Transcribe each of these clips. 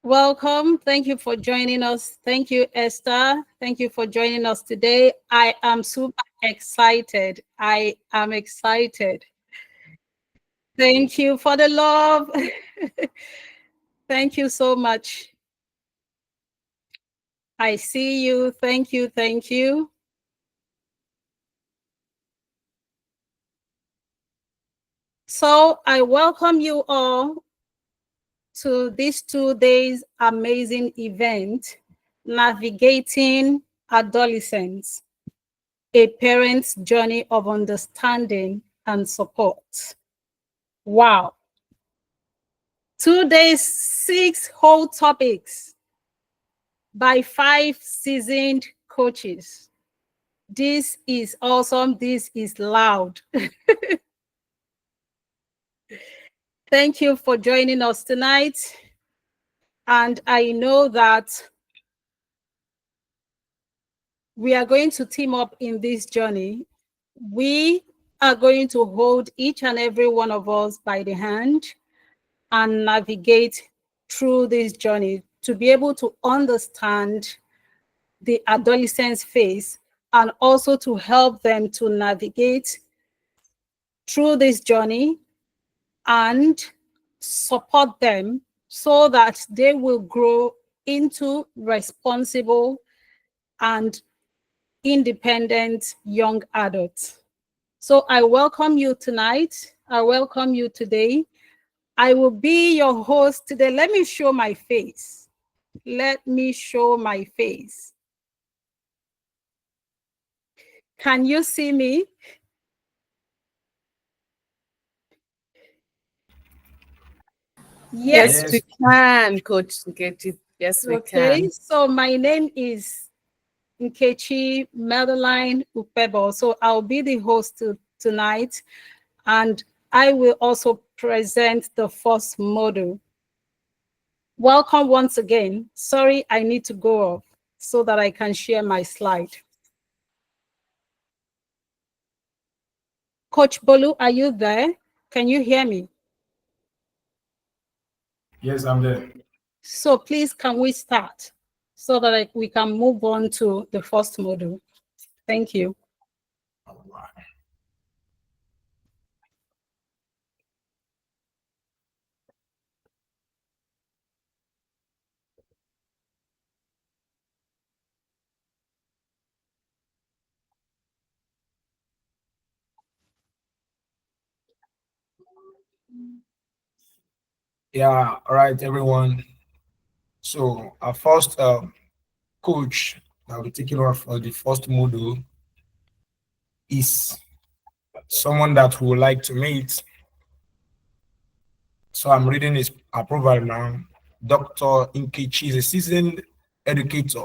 Welcome. Thank you for joining us. Thank you, Esther. Thank you for joining us today. I am super excited. I am excited. Thank you for the love. Thank you so much. I see you. Thank you. Thank you. So I welcome you all to this 2 days amazing event, Navigating Adolescence, a parent's journey of understanding and support. Wow. 2 days, 6 whole topics by 5 seasoned coaches. This is awesome. This is loud. Thank you for joining us tonight. And I know that we are going to team up in this journey. We are going to hold each and every one of us by the hand and navigate through this journey to be able to understand the adolescence phase and also to help them to navigate through this journey and support them so that they will grow into responsible and independent young adults. So I welcome you tonight. I welcome you today. I will be your host today. Let me show my face. Let me show my face. Can you see me? Yes, we can, Coach Nkechi. Yes, we Okay, can. so my name is Nkechi Madeline Upebo. So I'll be the host tonight, and I will also present the first module. Welcome once again. Sorry, I need to go off so that I can share my slide. Coach Bolu, are you there? Can you hear me? Yes, I'm there. So please, can we start so that we can move on to the first module? Thank you. Yeah, all right, everyone. So our first coach that will be taking over for the first module is someone that we would like to meet. So I'm reading his approval now. Dr. Nkechi is a seasoned educator,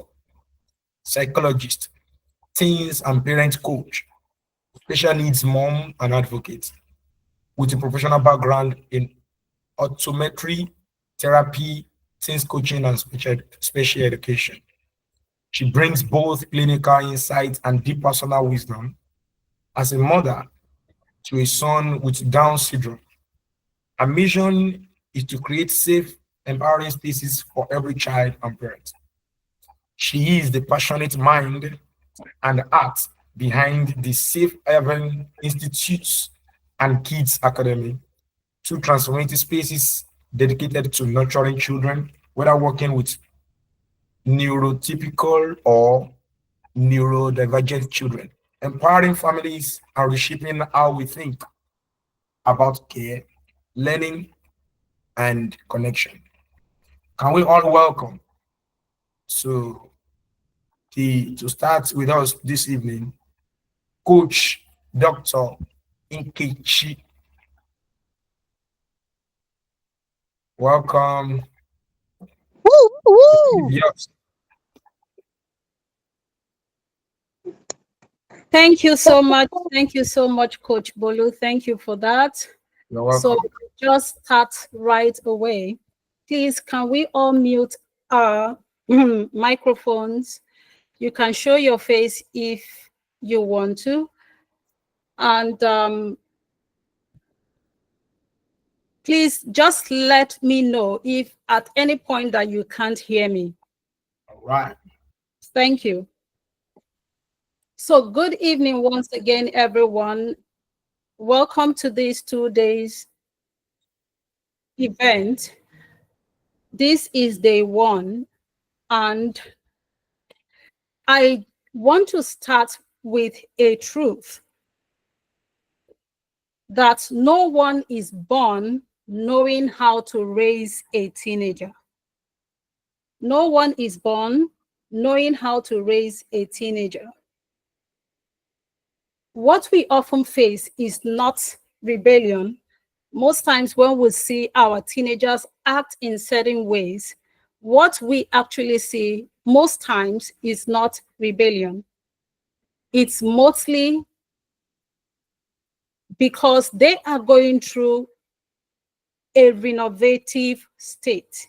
psychologist, teens and parent coach, special needs mom and advocate, with a professional background in optometry, therapy, teens coaching, and special education. She brings both clinical insight and deep personal wisdom as a mother to a son with Down syndrome. Her mission is to create safe, empowering spaces for every child and parent. She is the passionate mind and heart behind the Safe Haven Institutes and Kids Academy, two transformative spaces dedicated to nurturing children, whether working with neurotypical or neurodivergent children, empowering families and reshaping how we think about care, learning, and connection. Can we all welcome to to start with us this evening, Coach Dr. Nkechi. Welcome. Woo, woo. Yes. Thank you so much. Thank you so much, Coach Bolu. Thank you for that. You're So welcome. just start right away. Please, can we all mute our microphones? You can show your face if you want to. And Please just let me know if at any point that you can't hear me. All right. Thank you. So good evening once again, everyone. Welcome to this 2 days event. This is day 1, and I want to start with a truth that no one is born knowing how to raise a teenager. No one is born knowing how to raise a teenager. What we often face is not rebellion. Most times when we see our teenagers act in certain ways, what we actually see most times is not rebellion. It's mostly because they are going through a renovative state.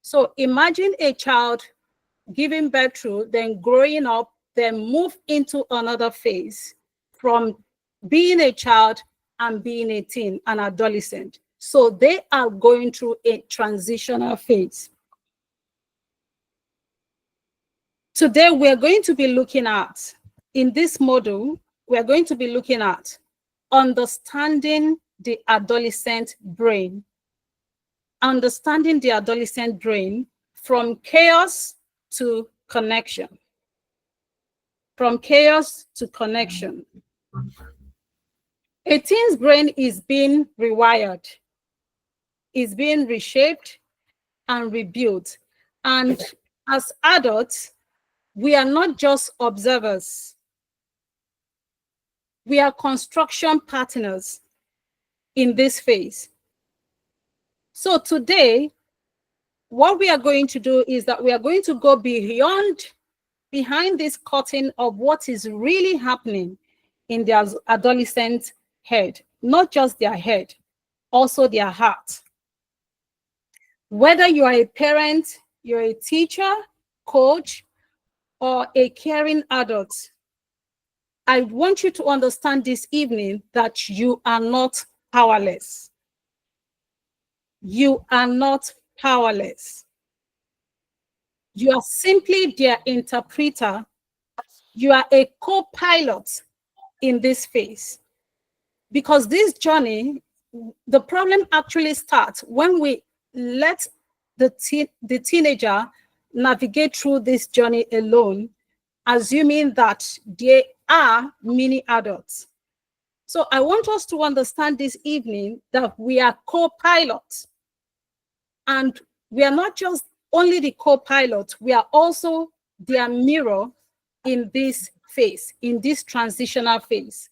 So imagine a child giving birth to, then growing up, then move into another phase from being a child and being a teen, an adolescent. So they are going through a transitional phase. Today, we're going to be looking at, in this module, we're going to be looking at understanding the adolescent brain. Understanding the adolescent brain from chaos to connection. From chaos to connection. A teen's brain is being rewired, is being reshaped and rebuilt. And as adults, we are not just observers. We are construction partners in this phase. So today, what we are going to do is that we are going to go behind this curtain of what is really happening in their adolescent head, not just their head, also their heart. Whether you are a parent, you're a teacher, coach, or a caring adult, I want you to understand this evening that you are not powerless. You are not powerless. You are simply their interpreter. You are a co-pilot in this phase. Because this journey, the problem actually starts when we let the teenager navigate through this journey alone, assuming that they are mini adults. So I want us to understand this evening that we are co-pilots. And we are not just only the co-pilot, we are also their mirror in this phase, in this transitional phase.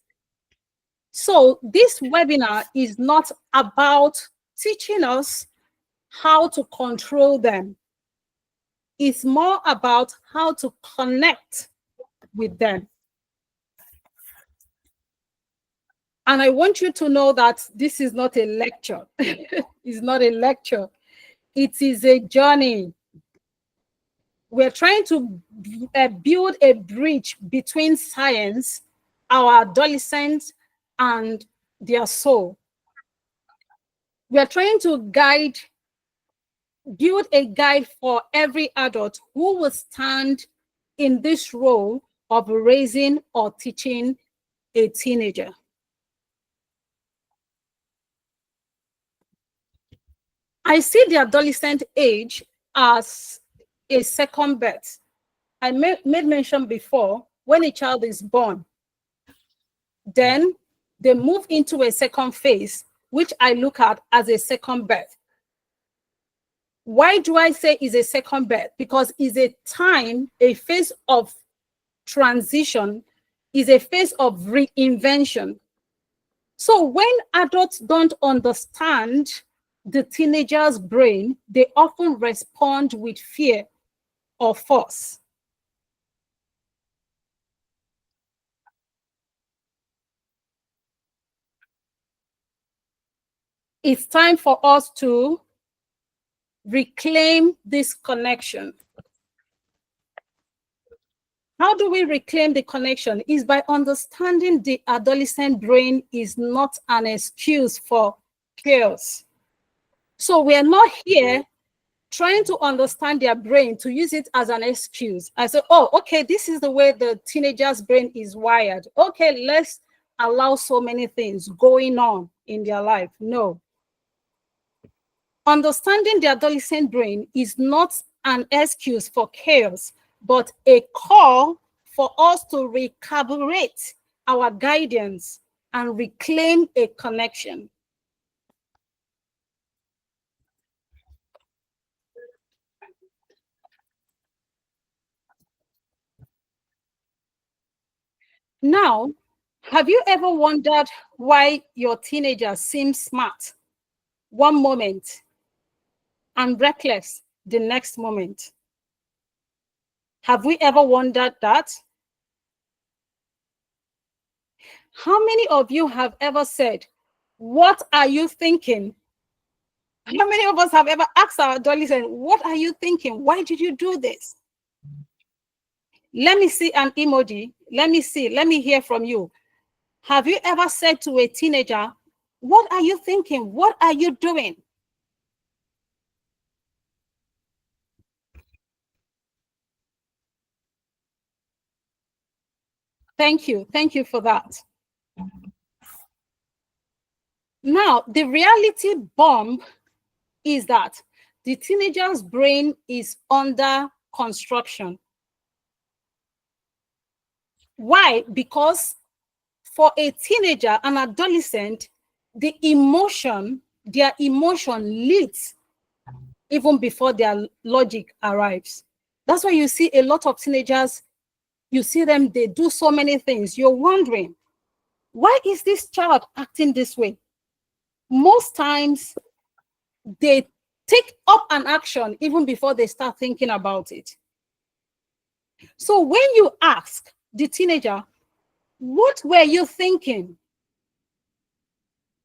So this webinar is not about teaching us how to control them. It's more about how to connect with them. And I want you to know that this is not a lecture. It's not a lecture. It is a journey. We're trying to build a bridge between science, our adolescents, and their soul. We're trying to build a guide for every adult who will stand in this role of raising or teaching a teenager. I see the adolescent age as a second birth. I made mention before, when a child is born, then they move into a second phase, which I look at as a second birth. Why do I say is a second birth? Because it's a time, a phase of transition, is a phase of reinvention. So when adults don't understand the teenager's brain, they often respond with fear or force. It's time for us to reclaim this connection. How do we reclaim the connection? Is by understanding the adolescent brain is not an excuse for chaos. So we are not here trying to understand their brain to use it as an excuse. I said, oh, okay, this is the way the teenager's brain is wired. Okay, let's allow so many things going on in their life. No. Understanding the adolescent brain is not an excuse for chaos, but a call for us to recalibrate our guidance and reclaim a connection. Now, have you ever wondered why your teenager seems smart one moment and reckless the next moment? Have we ever wondered that? How many of you have ever said, what are you thinking? How many of us have ever asked our adolescent, what are you thinking? Why did you do this? Let me see an emoji. Let me see. Let me hear from you. Have you ever said to a teenager, what are you thinking? What are you doing? Thank you. Thank you for that. Now, the reality bomb is that the teenager's brain is under construction. Why? Because for a teenager, an adolescent, their emotion leads even before their logic arrives. That's why you see a lot of teenagers, you see them, they do so many things. You're wondering, why is this child acting this way? Most times, they take up an action even before they start thinking about it. So when you ask the teenager, what were you thinking?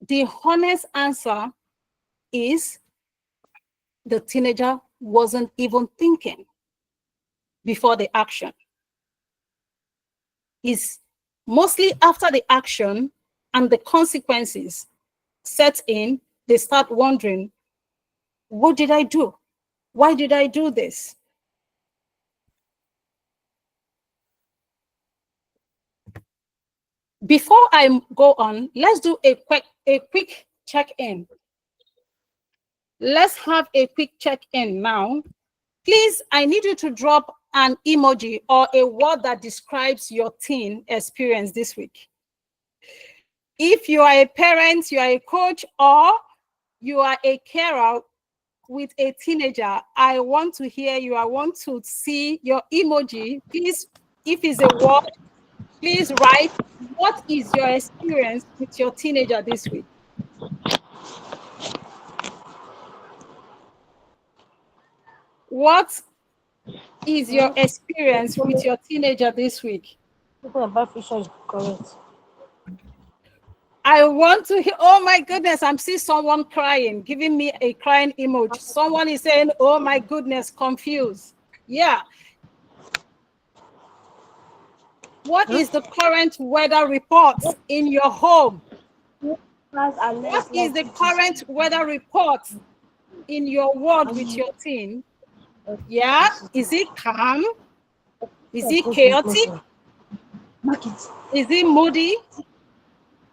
The honest answer is the teenager wasn't even thinking before the action. It's mostly after the action and the consequences set in, they start wondering, what did I do? Why did I do this? Before I go on, let's do a quick check-in. Let's have a quick check-in now. Please, I need you to drop an emoji or a word that describes your teen experience this week. If you are a parent, you are a coach, or you are a carer with a teenager, I want to hear you. I want to see your emoji. Please, if it's a word, please write, what is your experience with your teenager this week? What is your experience with your teenager this week? Correct. I want to hear, oh my goodness, I'm seeing someone crying, giving me a crying emoji. Someone is saying, oh my goodness, confused. Yeah. What is the current weather report in your home? What is the current weather report in your world with your teen? Yeah, is it calm? Is it chaotic? Is it moody?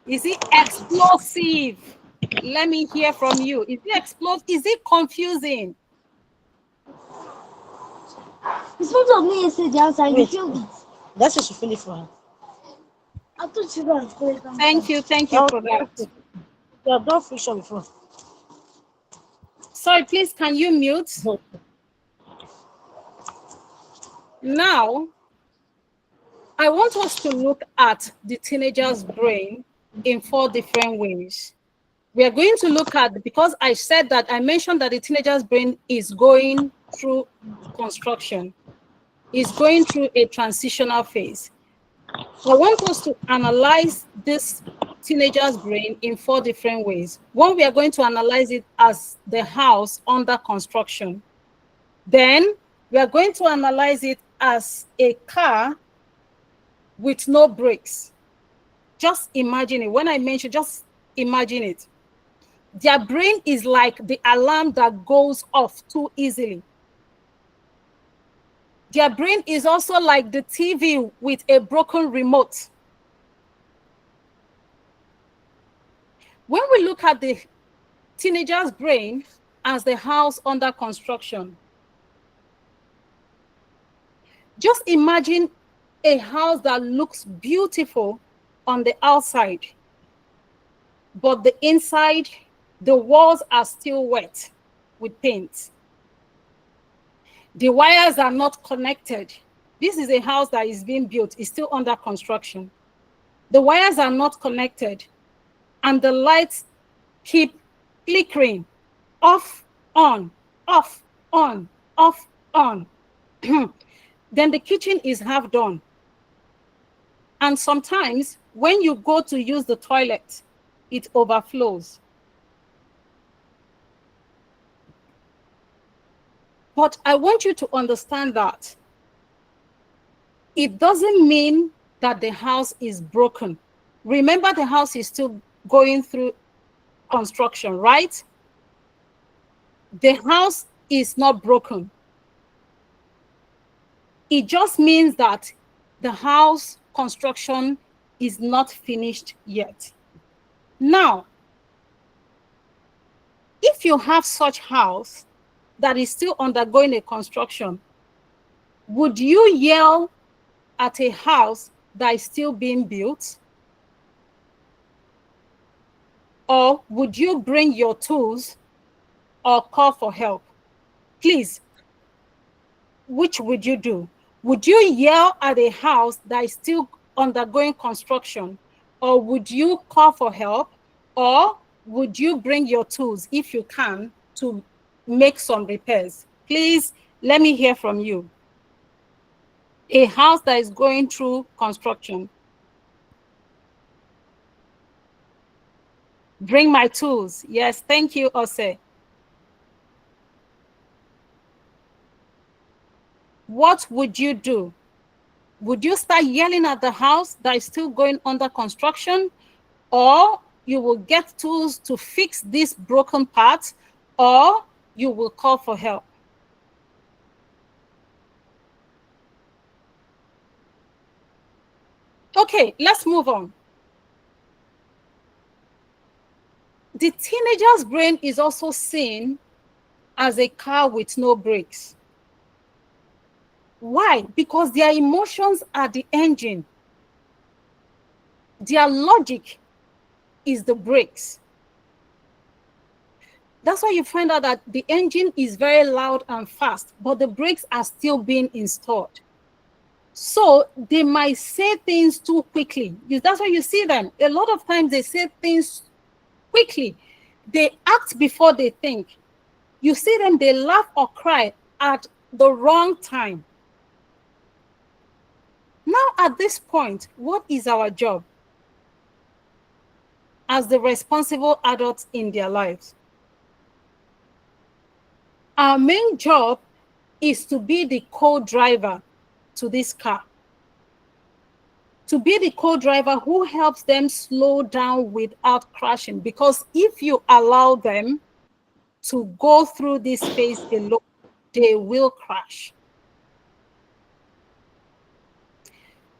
Is it explosive? Let me hear from you. Is it explosive? Is it confusing? It's front of me yesterday the answer. You filled it. That's what you feel it for her. I thought you guys fill it. Thank you for that. You have done fiction before. Sorry, please, can you mute? Now, I want us to look at the teenager's brain in 4 different ways. We are going to look at, because I said that, I mentioned that the teenager's brain is going through construction, is going through a transitional phase. I want us to analyze this teenager's brain in 4 different ways. One, we are going to analyze it as the house under construction. Then we are going to analyze it as a car with no brakes. Just imagine it. When I mention, just imagine it. Their brain is like the alarm that goes off too easily. Their brain is also like the TV with a broken remote. When we look at the teenager's brain as the house under construction, just imagine a house that looks beautiful on the outside, but the inside, the walls are still wet with paint. The wires are not connected. This is a house that is being built, it's still under construction. The wires are not connected, and the lights keep flickering, off, on, off, on, off, on. Then the kitchen is half done. And sometimes when you go to use the toilet, it overflows. But I want you to understand that it doesn't mean that the house is broken. Remember, the house is still going through construction, right? The house is not broken. It just means that the house construction is not finished yet. Now, if you have such house that is still undergoing a construction, would you yell at a house that is still being built? Or would you bring your tools or call for help? Please, which would you do? Would you yell at a house that is still undergoing construction? Or would you call for help? Or would you bring your tools, if you can, to make some repairs? Please, let me hear from you. A house that is going through construction. Bring my tools. Yes, thank you, Ose. What would you do? Would you start yelling at the house that is still going under construction? Or you will get tools to fix this broken part? Or you will call for help? Okay, let's move on. The teenager's brain is also seen as a car with no brakes. Why? Because their emotions are the engine. Their logic is the brakes. That's why you find out that the engine is very loud and fast, but the brakes are still being installed. So they might say things too quickly. That's why you see them. A lot of times they say things quickly. They act before they think. You see them, they laugh or cry at the wrong time. Now, at this point, what is our job as the responsible adults in their lives? Our main job is to be the co-driver to this car. To be the co-driver who helps them slow down without crashing. Because if you allow them to go through this phase alone, they will crash.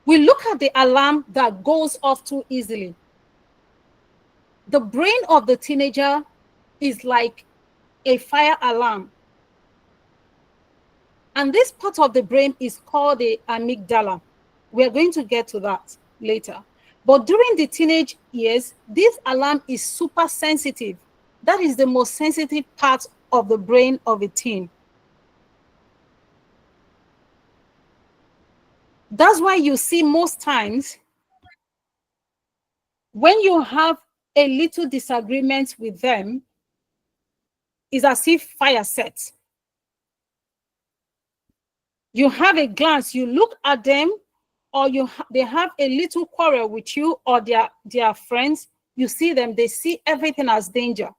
We look at the alarm that goes off too easily. The brain of the teenager is like a fire alarm. And this part of the brain is called the amygdala. We're going to get to that later. But during the teenage years, this alarm is super sensitive. That is the most sensitive part of the brain of a teen. That's why you see most times when you have a little disagreement with them, it's as if fire sets. You have a glance, you look at them, or they have a little quarrel with you or their friends, you see them, they see everything as danger.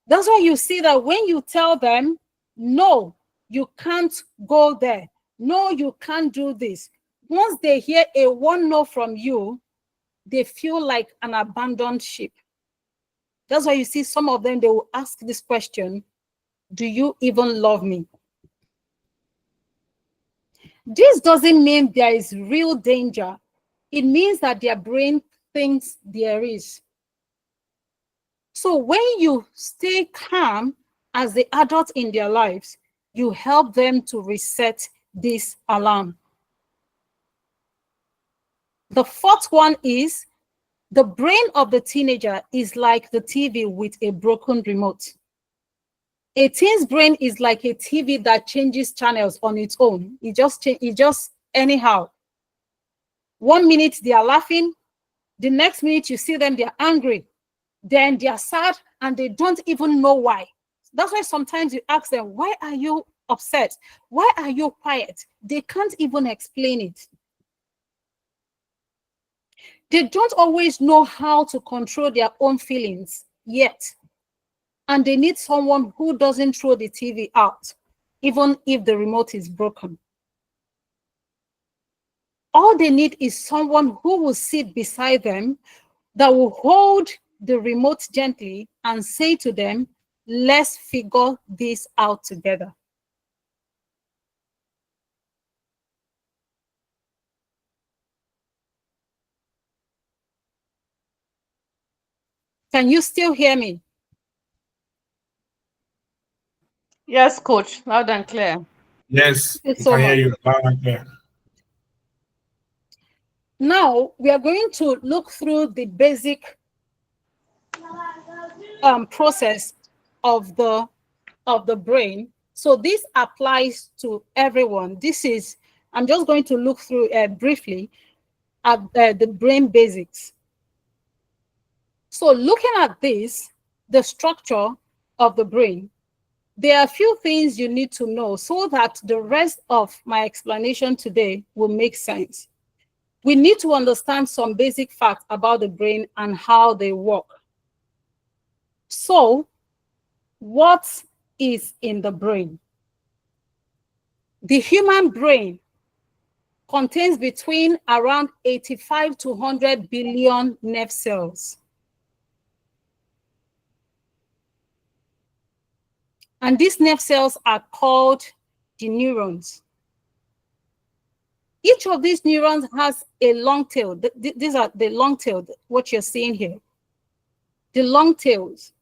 That's why you see that when you tell them, no, you can't go there. No, you can't do this. Once they hear a one no from you, they feel like an abandoned ship. That's why you see some of them, they will ask this question, do you even love me? This doesn't mean there is real danger. It means that their brain thinks there is. So when you stay calm as the adult in their lives, you help them to reset this alarm. The fourth one is the brain of the teenager is like the TV with a broken remote. A teen's brain is like a TV that changes channels on its own. It just anyhow. 1 minute they are laughing, the next minute you see them, they're angry, then they're sad, and they don't even know why. That's why sometimes you ask them, why are you upset? Why are you quiet? They can't even explain it. They don't always know how to control their own feelings yet. And they need someone who doesn't throw the TV out, even if the remote is broken. All they need is someone who will sit beside them, that will hold the remote gently and say to them, let's figure this out together. Can you still hear me? Yes, coach. Loud and clear. Yes, Thank you we so can hear much. you loud and clear. Now we are going to look through the basic process of the brain. So this applies to everyone. I'm just going to look through briefly at the brain basics. So looking at this, the structure of the brain, there are a few things you need to know so that the rest of my explanation today will make sense. We need to understand some basic facts about the brain and how they work. So, what is in the brain? The human brain contains between around 85 to 100 billion nerve cells. And these nerve cells are called the neurons. Each of these neurons has a long tail. These are the long tail, what you're seeing here. The long tails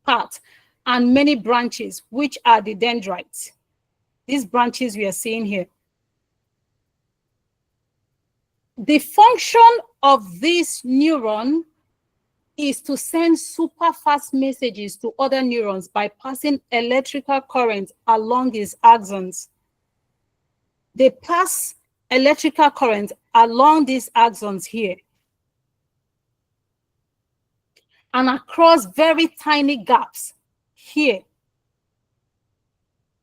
part, and many branches, which are the dendrites. These branches we are seeing here. The function of this neuron is to send super fast messages to other neurons by passing electrical current along its axons. They pass electrical current along these axons here and across very tiny gaps here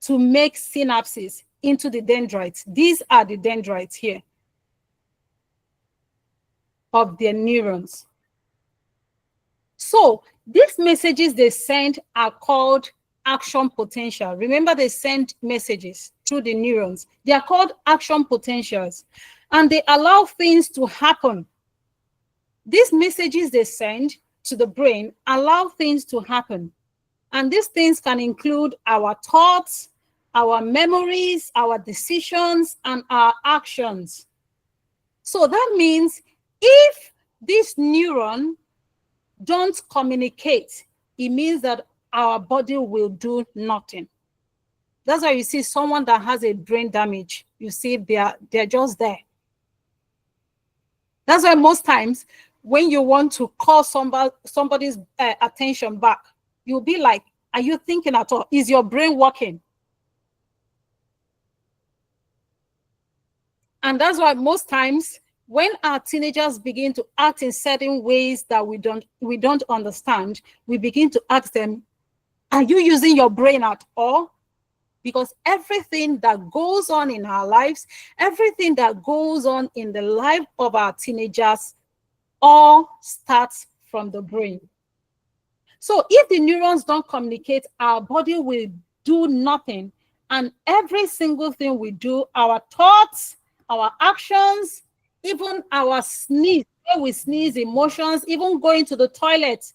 to make synapses into the dendrites. These are the dendrites here of their neurons. So these messages they send are called action potential. Remember, they send messages through the neurons. They are called action potentials, and they allow things to happen. These messages they send to the brain allow things to happen. And these things can include our thoughts, our memories, our decisions, and our actions. So that means if this neuron don't communicate, it means that our body will do nothing. That's why you see someone that has a brain damage, you see they're just there. That's why most times when you want to call somebody's attention back, you'll be like, are you thinking at all? Is your brain working? And that's why most times when our teenagers begin to act in certain ways that we don't understand, we begin to ask them, are you using your brain at all? Because everything that goes on in our lives, everything that goes on in the life of our teenagers, all starts from the brain. So if the neurons don't communicate, our body will do nothing. And every single thing we do, our thoughts, our actions, even our sneeze, when we sneeze, emotions, even going to the toilet,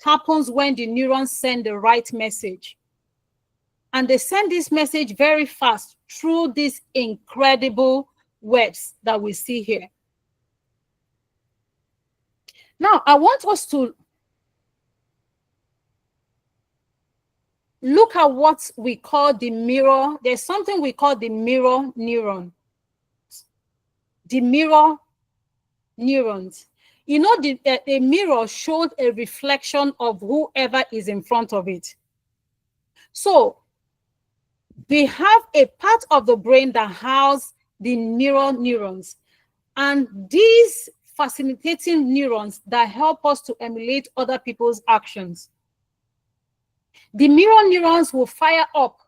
happens when the neurons send the right message. And they send this message very fast through these incredible webs that we see here. Now, I want us to look at what we call the mirror. There's something we call the mirror neuron. The mirror neurons. You know, the mirror shows a reflection of whoever is in front of it. So we have a part of the brain that houses the mirror neurons. And these facilitating neurons that help us to emulate other people's actions. The mirror neurons will fire up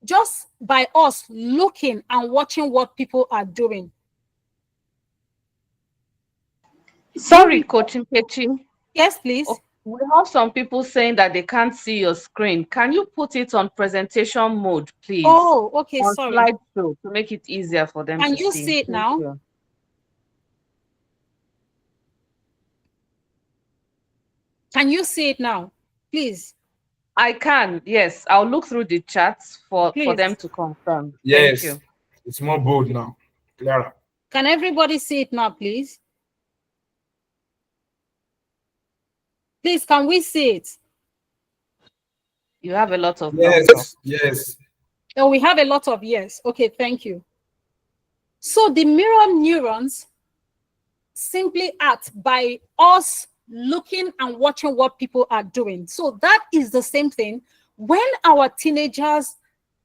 just by us looking and watching what people are doing. Sorry, Coach Nkechi. Yes, please. We have some people saying that they can't see your screen. Can you put it on presentation mode, please? Oh, okay, on sorry. slideshow to make it easier for them Can to you see. see it Thank now? you. Can you see it now? Please. I can, yes. I'll look through the chats for Please. them to confirm. Yes, Thank you. it's more bold now. Clara. Can everybody see it now, please? Please, can we see it? You have a lot of Yes, thumbs up. yes. Oh, we have a lot of yes. Okay, thank you. So the mirror neurons simply act by us looking and watching what people are doing. So that is the same thing. When our teenagers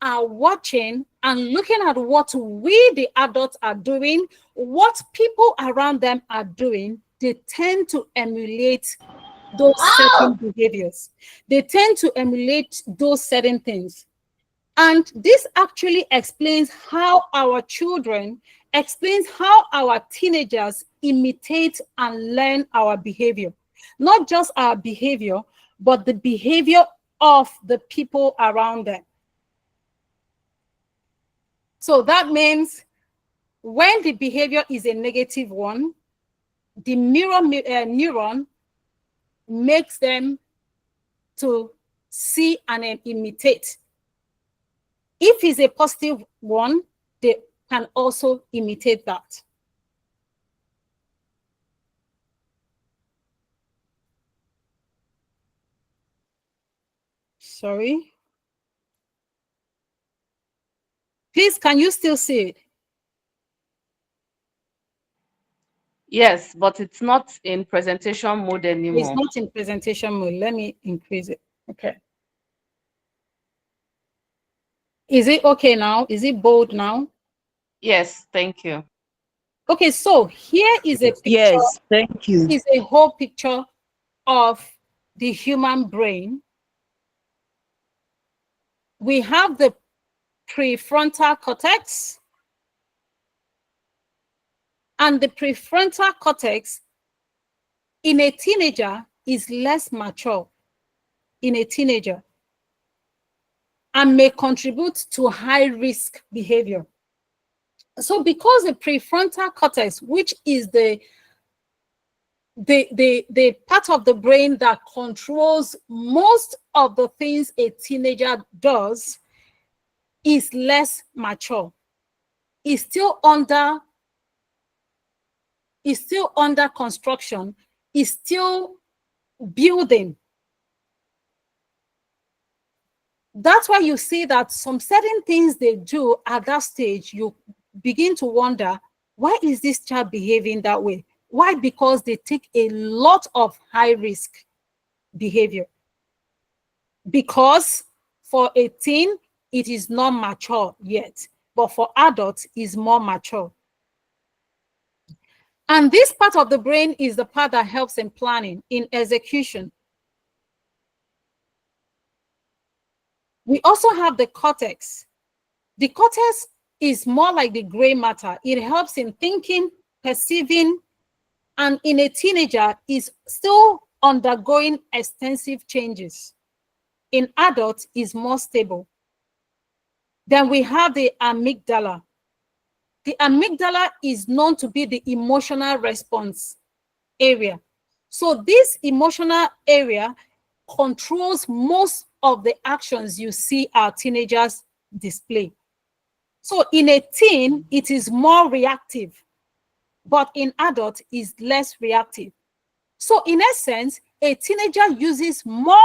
are watching and looking at what we, the adults, are doing, what people around them are doing, they tend to emulate those certain behaviors. They tend to emulate those certain things. And this actually explains how our children, explains how our teenagers imitate and learn our behavior. Not just our behavior, but the behavior of the people around them. So that means when the behavior is a negative one, the mirror neuron makes them to see and imitate. If it's a positive one, they can also imitate that. Sorry. Please, can you still see it? Yes, but it's not in presentation mode anymore. It's not in presentation mode. Let me increase it. Okay. Is it okay now? Is it bold now? Yes, thank you. Okay, so here is a picture. Yes, thank you. Is a whole picture of the human brain. We have the prefrontal cortex. And the prefrontal cortex in a teenager is less mature in a teenager and may contribute to high-risk behavior. So because the prefrontal cortex, which is the part of the brain that controls most of the things a teenager does, is less mature, is still under construction, is still building. That's why you see that some certain things they do at that stage, you begin to wonder, why is this child behaving that way? Why? Because they take a lot of high-risk behavior. Because for a teen, it is not mature yet, but for adults, it's more mature. And this part of the brain is the part that helps in planning, in execution. We also have the cortex. The cortex is more like the gray matter. It helps in thinking, perceiving, and in a teenager is still undergoing extensive changes. In adults, is more stable. Then we have the amygdala. The amygdala is known to be the emotional response area. So this emotional area controls most of the actions you see our teenagers display. So in a teen, it is more reactive, but in adult is less reactive. So in essence, a teenager uses more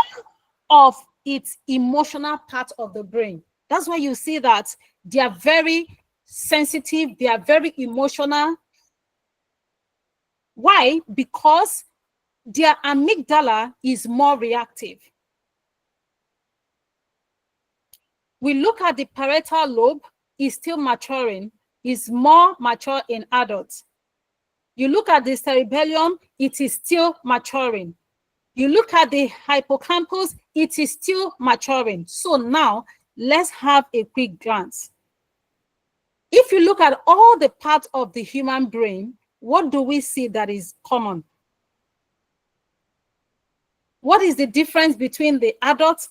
of its emotional part of the brain. That's why you see that they are very sensitive, they are very emotional. Why? Because their amygdala is more reactive. We look at the parietal lobe, is still maturing, is more mature in adults. You look at the cerebellum, it is still maturing. You look at the hippocampus, it is still maturing. So now let's have a quick glance. If you look at all the parts of the human brain, what do we see that is common? What is the difference between the adult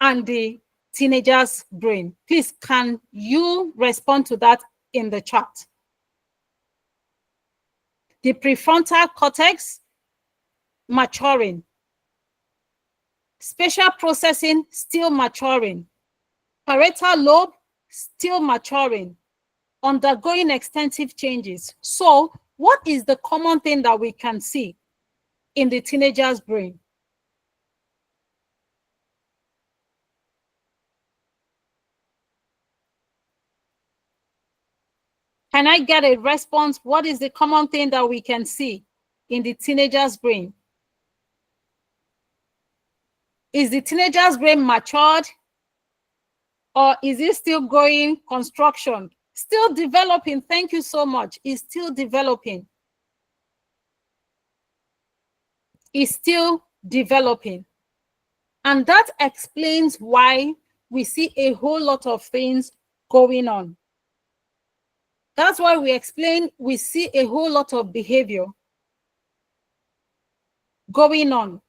and the teenager's brain? Please, can you respond to that in the chat? The prefrontal cortex, maturing. Spatial processing, still maturing. Parietal lobe, still maturing. Undergoing extensive changes. So what is the common thing that we can see in the teenager's brain? Can I get a response? What is the common thing that we can see in the teenager's brain? Is the teenager's brain matured, or is it still going construction? Still developing. Thank you so much. It's still developing. It's still developing. And that explains why we see a whole lot of things going on. That's why we see a whole lot of behavior going on.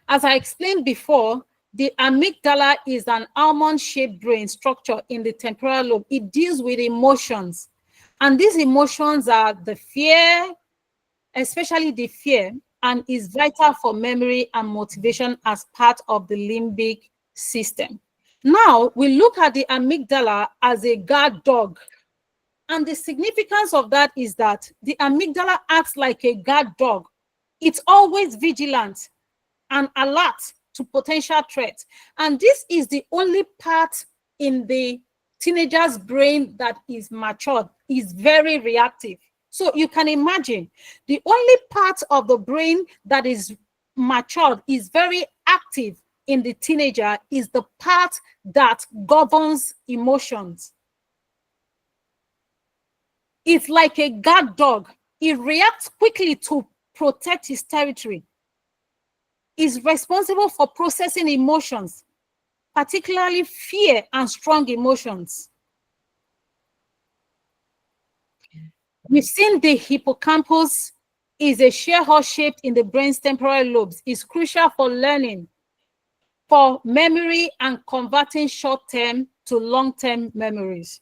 As I explained before, the amygdala is an almond-shaped brain structure in the temporal lobe. It deals with emotions. And these emotions are the fear, especially the fear, and is vital for memory and motivation as part of the limbic system. Now, we look at the amygdala as a guard dog. And the significance of that is that the amygdala acts like a guard dog. It's always vigilant and alert to potential threats. And this is the only part in the teenager's brain that is matured, is very reactive. So you can imagine the only part of the brain that is matured, is very active in the teenager, is the part that governs emotions. It's like a guard dog. It reacts quickly to protect his territory. Is responsible for processing emotions, particularly fear and strong emotions. We've seen the hippocampus is a shear horse shaped in the brain's temporal lobes. It's crucial for learning, for memory, and converting short-term to long-term memories.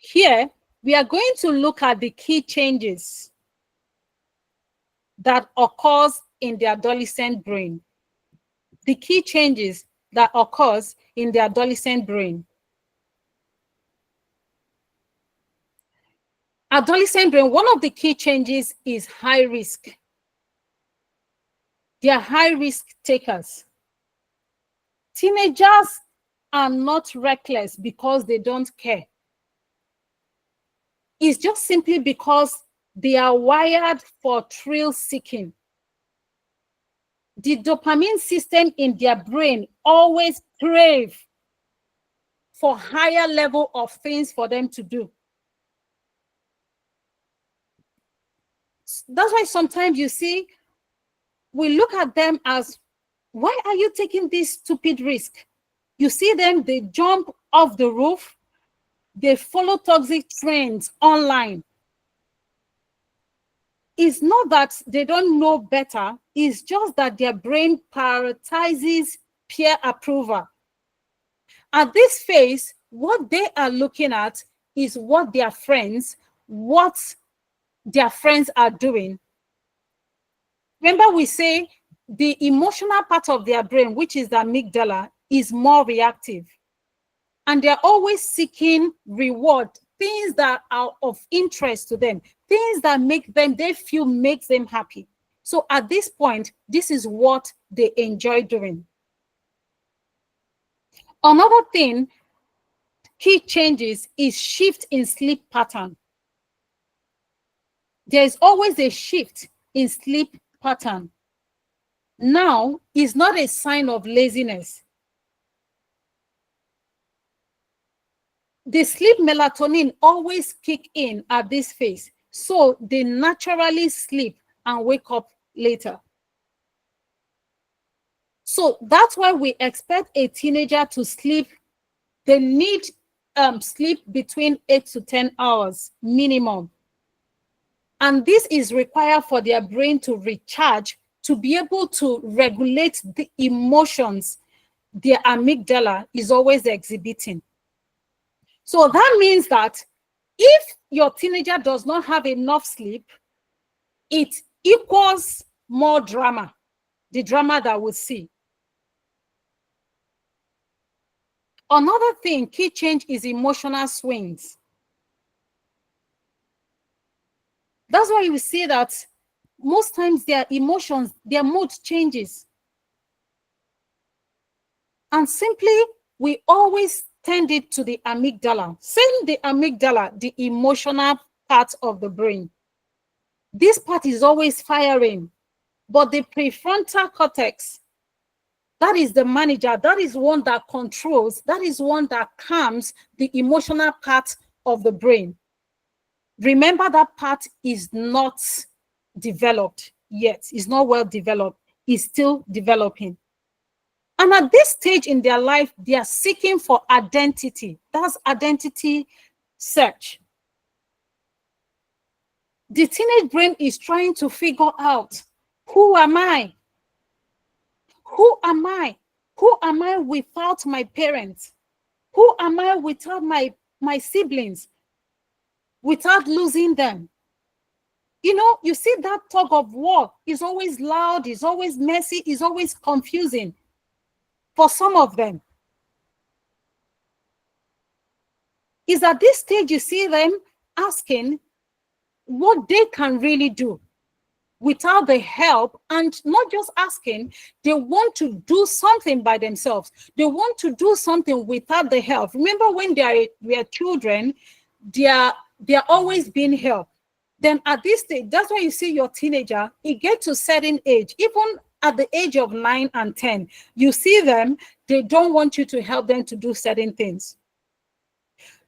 Here, we are going to look at the key changes that occurs in the adolescent brain. The key changes that occurs in the adolescent brain. Adolescent brain, one of the key changes is high risk. They are high risk takers. Teenagers are not reckless because they don't care. It's just simply because they are wired for thrill seeking. The dopamine system in their brain always crave for higher level of things for them to do. That's why sometimes you see, we look at them as, why are you taking this stupid risk? You see them, they jump off the roof, they follow toxic trends online. It's not that they don't know better, it's just that their brain prioritizes peer approval. At this phase, what they are looking at is what their friends are doing. Remember, we say the emotional part of their brain, which is the amygdala, is more reactive. And they're always seeking reward, things that are of interest to them, things that makes them happy. So at this point, this is what they enjoy doing. Another thing, key changes, is shift in sleep pattern. There is always a shift in sleep pattern. Now is not a sign of laziness. The sleep melatonin always kick in at this phase, so they naturally sleep and wake up later. So that's why we expect a teenager to sleep. They need sleep between 8 to 10 hours minimum. And this is required for their brain to recharge, to be able to regulate the emotions their amygdala is always exhibiting. So that means that if your teenager does not have enough sleep, it equals more drama, the drama that we see. Another thing, key change, is emotional swings. That's why you see that most times their emotions, their mood changes. And simply, we always tend it to the amygdala. Saying the amygdala, the emotional part of the brain. This part is always firing, but the prefrontal cortex, that is the manager, that is one that controls, that is one that calms the emotional part of the brain. Remember, that part is not developed yet, it's not well developed, it's still developing. And at this stage in their life, they are seeking for identity. That's identity search. The teenage brain is trying to figure out, who am I? Who am I? Who am I without my parents? Who am I without my siblings? Without losing them? You know, you see that tug of war is always loud, is always messy, is always confusing for some of them. Is at this stage you see them asking what they can really do without the help, and not just asking, they want to do something by themselves. They want to do something without the help. Remember, when they were children, they are always being helped. Then at this stage, that's why you see your teenager, it gets to a certain age, even at the age of 9 and 10, you see them, they don't want you to help them to do certain things.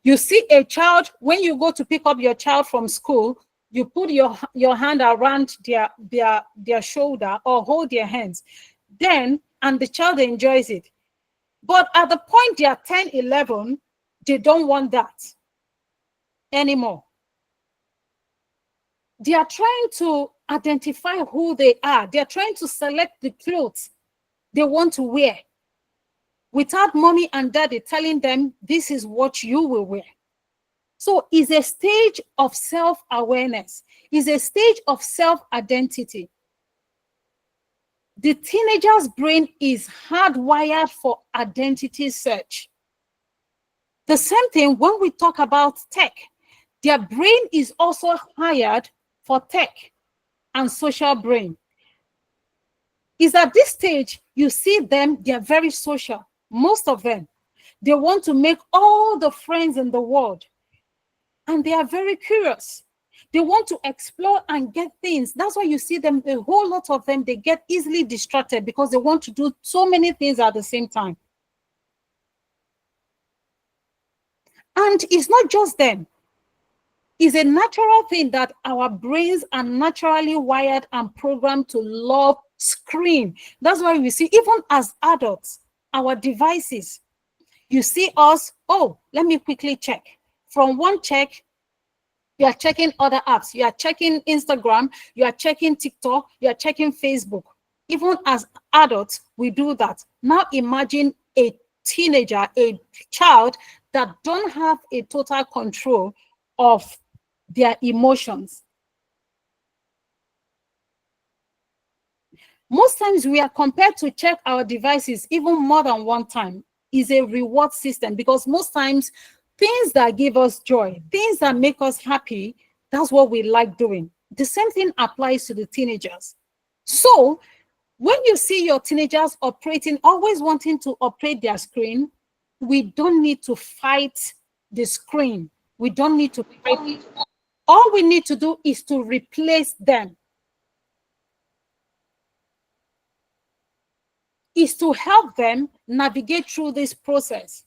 You see a child, when you go to pick up your child from school, you put your hand around their shoulder or hold their hands. Then, and the child enjoys it. But at the point they are 10, 11, they don't want that anymore. They are trying to identify who they are. They are trying to select the clothes they want to wear without mommy and daddy telling them this is what you will wear. So it's a stage of self-awareness. It's a stage of self-identity. The teenager's brain is hardwired for identity search. The same thing when we talk about tech. Their brain is also hired for tech and social brain. Is at this stage, you see them, they're very social. Most of them, they want to make all the friends in the world. And they are very curious. They want to explore and get things. That's why you see them, a whole lot of them, they get easily distracted because they want to do so many things at the same time. And it's not just them. It's a natural thing that our brains are naturally wired and programmed to love screen. That's why we see, even as adults, our devices, you see us, oh, let me quickly check. From one check, you are checking other apps. You are checking Instagram. You are checking TikTok. You are checking Facebook. Even as adults, we do that. Now imagine a teenager, a child that don't have a total control of their emotions. Most times we are compelled to check our devices even more than one time. Is a reward system, because most times things that give us joy, things that make us happy, that's what we like doing. The same thing applies to the teenagers. So when you see your teenagers operating, always wanting to operate their screen, we don't need to fight the screen. We don't need to fight. All we need to do is to replace them. Is to help them navigate through this process.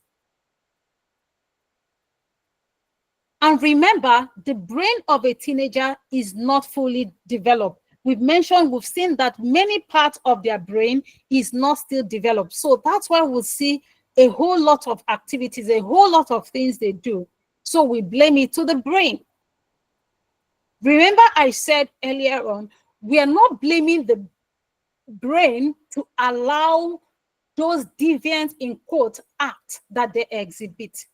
And remember, the brain of a teenager is not fully developed. We've seen that many parts of their brain is not still developed. So that's why we'll see a whole lot of activities, a whole lot of things they do. So we blame it to the brain. Remember, I said earlier on, we are not blaming the brain to allow those deviant, in quote, acts that they exhibit.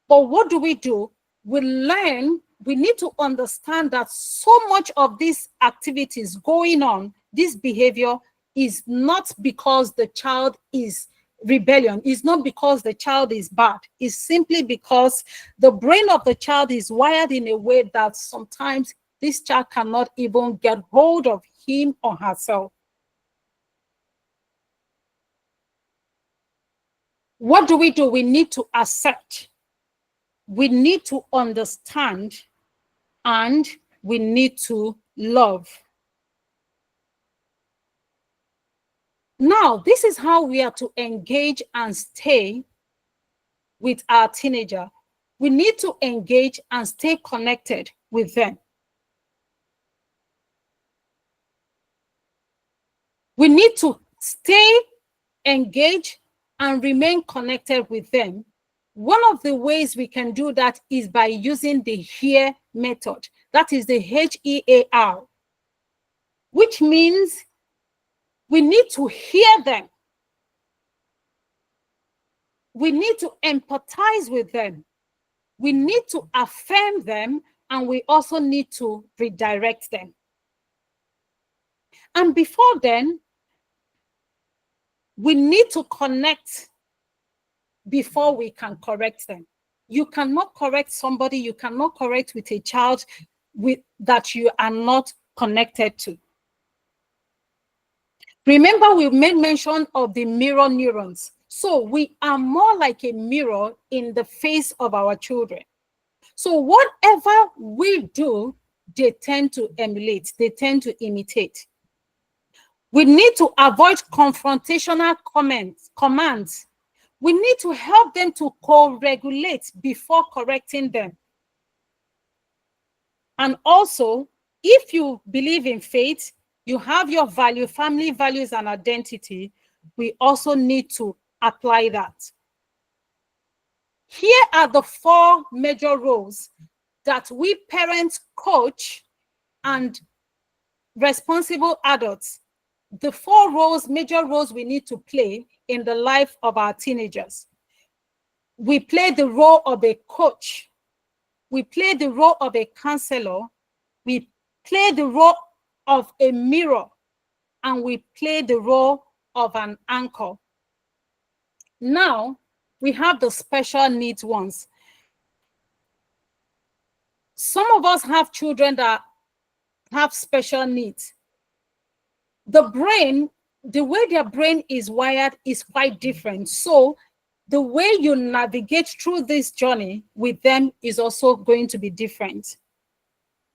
But what do? We learn, we need to understand that so much of these activities going on, this behavior, is not because the child is rebellion, it's not because the child is bad, it's simply because the brain of the child is wired in a way that sometimes this child cannot even get hold of him or herself. What do? We need to accept, we need to understand, and we need to love. Now, this is how we are to engage and stay with our teenager. We need to engage and stay connected with them. We need to stay engaged and remain connected with them. One of the ways we can do that is by using the HEAR method. That is the HEAR, which means we need to hear them. We need to empathize with them. We need to affirm them, and we also need to redirect them. And before then, we need to connect before we can correct them. You cannot correct somebody, you cannot correct with a child that you are not connected to. Remember, we made mention of the mirror neurons. So we are more like a mirror in the face of our children. So whatever we do, they tend to emulate, they tend to imitate. We need to avoid confrontational commands. We need to help them to co-regulate before correcting them. And also, if you believe in faith, you have your value, family values and identity, we also need to apply that. Here are the 4 major roles that we parents, coach, and responsible adults, the 4 major roles we need to play in the life of our teenagers. We play the role of a coach. We play the role of a counselor. We play the role of a mirror. And we play the role of an anchor. Now, we have the special needs ones. Some of us have children that have special needs. The brain, the way their brain is wired is quite different. So the way you navigate through this journey with them is also going to be different.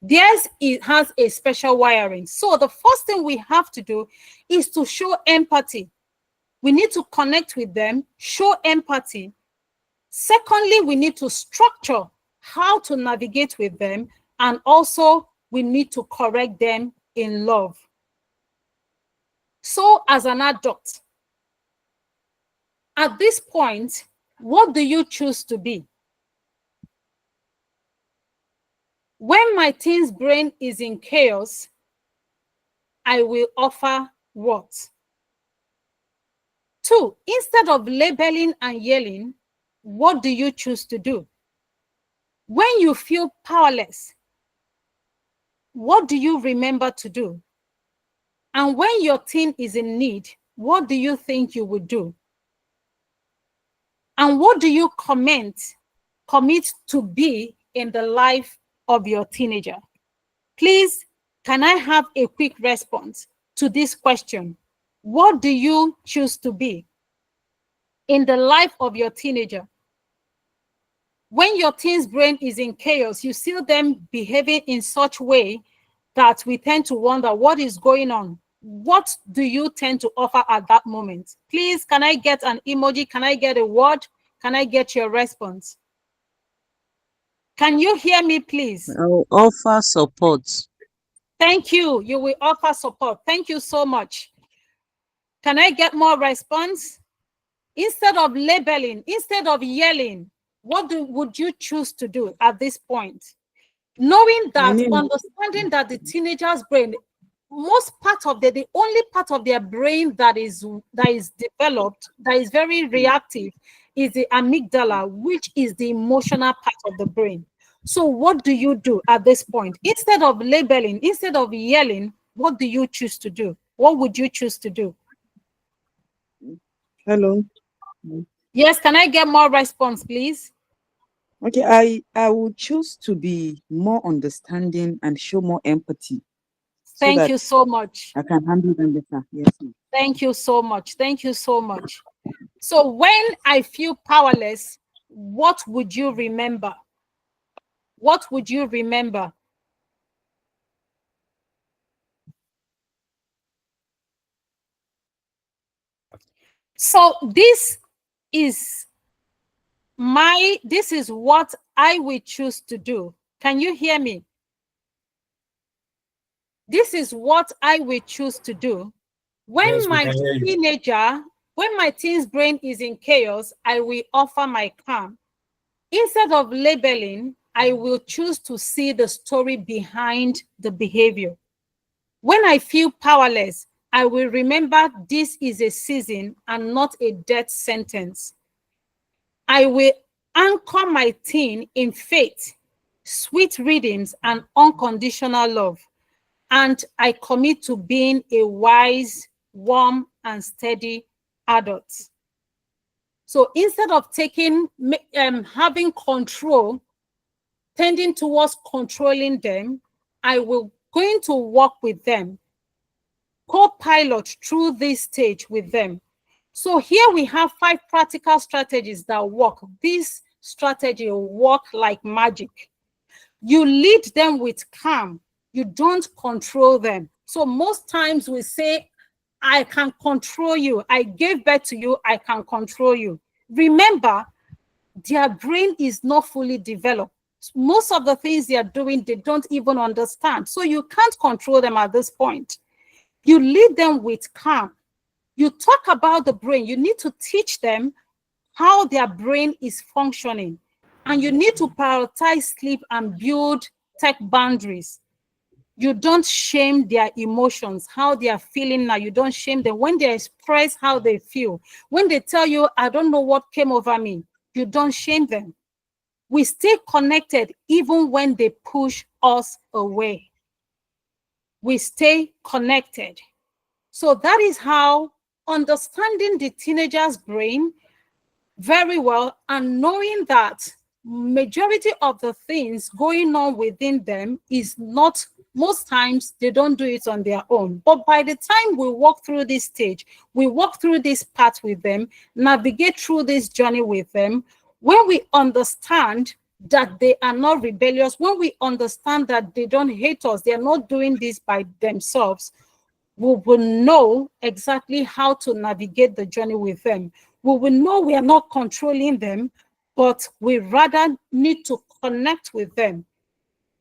Theirs has a special wiring. So the first thing we have to do is to show empathy. We need to connect with them, show empathy. Secondly, we need to structure how to navigate with them, and also we need to correct them in love. So as an adult, at this point, what do you choose to be? When my teen's brain is in chaos, I will offer what? 2, instead of labeling and yelling, what do you choose to do? When you feel powerless, what do you remember to do? And when your teen is in need, what do you think you would do? And what do you commit to be in the life of your teenager? Please, can I have a quick response to this question? What do you choose to be in the life of your teenager? When your teen's brain is in chaos, you see them behaving in such way that we tend to wonder what is going on. What do you tend to offer at that moment? Please, can I get an emoji? Can I get a word? Can I get your response? Can you hear me, please? I'll offer support. Thank you. You will offer support. Thank you so much. Can I get more response? Instead of labeling, instead of yelling, what would you choose to do at this point? Knowing that, understanding that the teenager's brain, most part of the only part of their brain that is developed, that is very reactive, is the amygdala, which is the emotional part of the brain. So what do you do at this point? Instead of labeling, instead of yelling, what do you choose to do? What would you choose to do? Hello. Yes, can I get more response, please? Okay, I would choose to be more understanding and show more empathy. Thank you so much. I can handle them better. Yes, ma'am. Thank you so much. Thank you so much. So when I feel powerless, what would you remember? What would you remember? So this is what I will choose to do. Can you hear me? This is what I will choose to do. When Yes, we my can hear you. teenager, when my teen's brain is in chaos, I will offer my calm. Instead of labeling, I will choose to see the story behind the behavior. When I feel powerless, I will remember this is a season and not a death sentence. I will anchor my teen in faith, sweet rhythms, and unconditional love. And I commit to being a wise, warm, and steady adult. So instead of having control, tending towards controlling them, I will going to work with them, co-pilot through this stage with them. So here we have 5 practical strategies that work. This strategy work like magic. You lead them with calm. You don't control them. So most times we say, I can control you. I gave birth to you. I can control you. Remember, their brain is not fully developed. Most of the things they are doing, they don't even understand. So you can't control them at this point. You lead them with calm. You talk about the brain. You need to teach them how their brain is functioning. And you need to prioritize sleep and build tech boundaries. You don't shame their emotions, how they are feeling now. You don't shame them. When they express how they feel, when they tell you, I don't know what came over me, you don't shame them. We stay connected even when they push us away. We stay connected. So that is how understanding the teenager's brain very well and knowing that majority of the things going on within them is not, most times they don't do it on their own. But by the time we walk through this stage, we walk through this path with them, navigate through this journey with them, when we understand that they are not rebellious, when we understand that they don't hate us, they are not doing this by themselves, we will know exactly how to navigate the journey with them. We will know we are not controlling them, but we rather need to connect with them,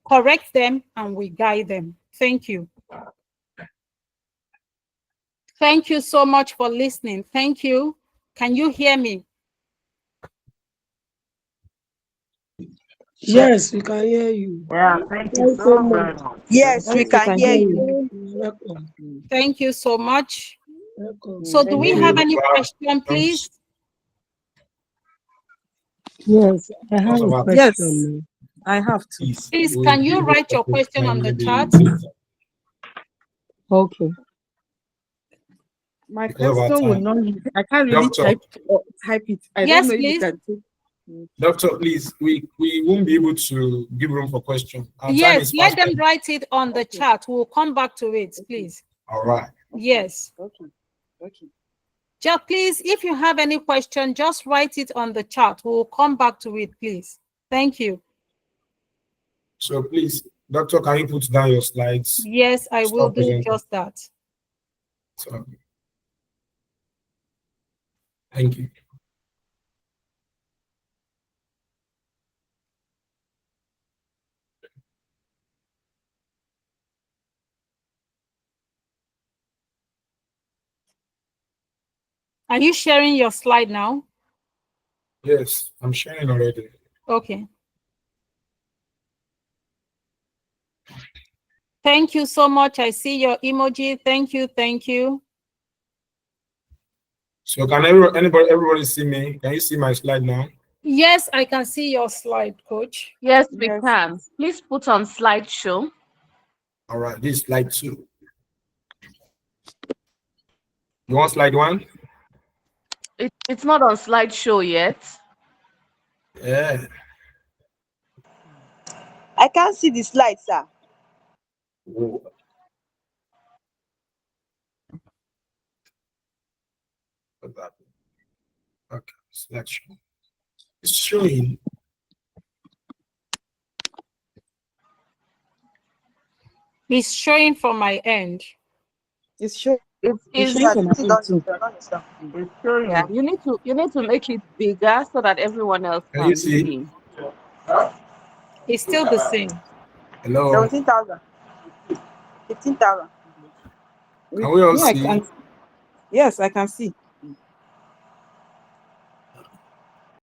correct them, and we guide them. Thank you. Thank you so much for listening. Thank you. Can you hear me? Yes, we can hear you. Yeah, thank you Thanks so so very much. much. Yes, we Yes, we can can hear hear you. you. Welcome. Thank you so much. So do we Thank have you. any question, please? Yes, I have Also a about Yes, question. I have to. peace. Please, We'll can you give write a your question on the chat? Okay. My Because of our question will time. not. I can't really Doctor, type it. I Yes, don't know if you please. can take. doctor, please, we won't be able to give room for question. Our time Yes, is let fast. them write it on the chat. We'll come back to it, please. All right. Yes. Okay. Okay. Just please, if you have any question, just write it on the chat. We'll come back to it, please. Thank you. So please, doctor, can you put down your slides? Yes, I will Stop do presenting. just that. So, thank you. Are you sharing your slide now? Yes, I'm sharing already. Okay. Thank you so much. I see your emoji. Thank you. Thank you. So can everybody see me? Can you see my slide now? Yes, I can see your slide, Coach. Yes, we Yes. can. Please put on slideshow. All right, this is slide 2. You want slide 1? It's not on slideshow yet. Yeah. I can't see the slide, sir. Whoa. What's that? Okay, selection. It's showing. It's showing from my end. It's showing. It It's is. showing from my Sit end down, too. sit down. It's showing. Yeah. You need to make it bigger so that everyone else Can can you see? see. It's still the same. Hello. 17,000. 15,000. Can we all Me, I see? can. Yes, I can see.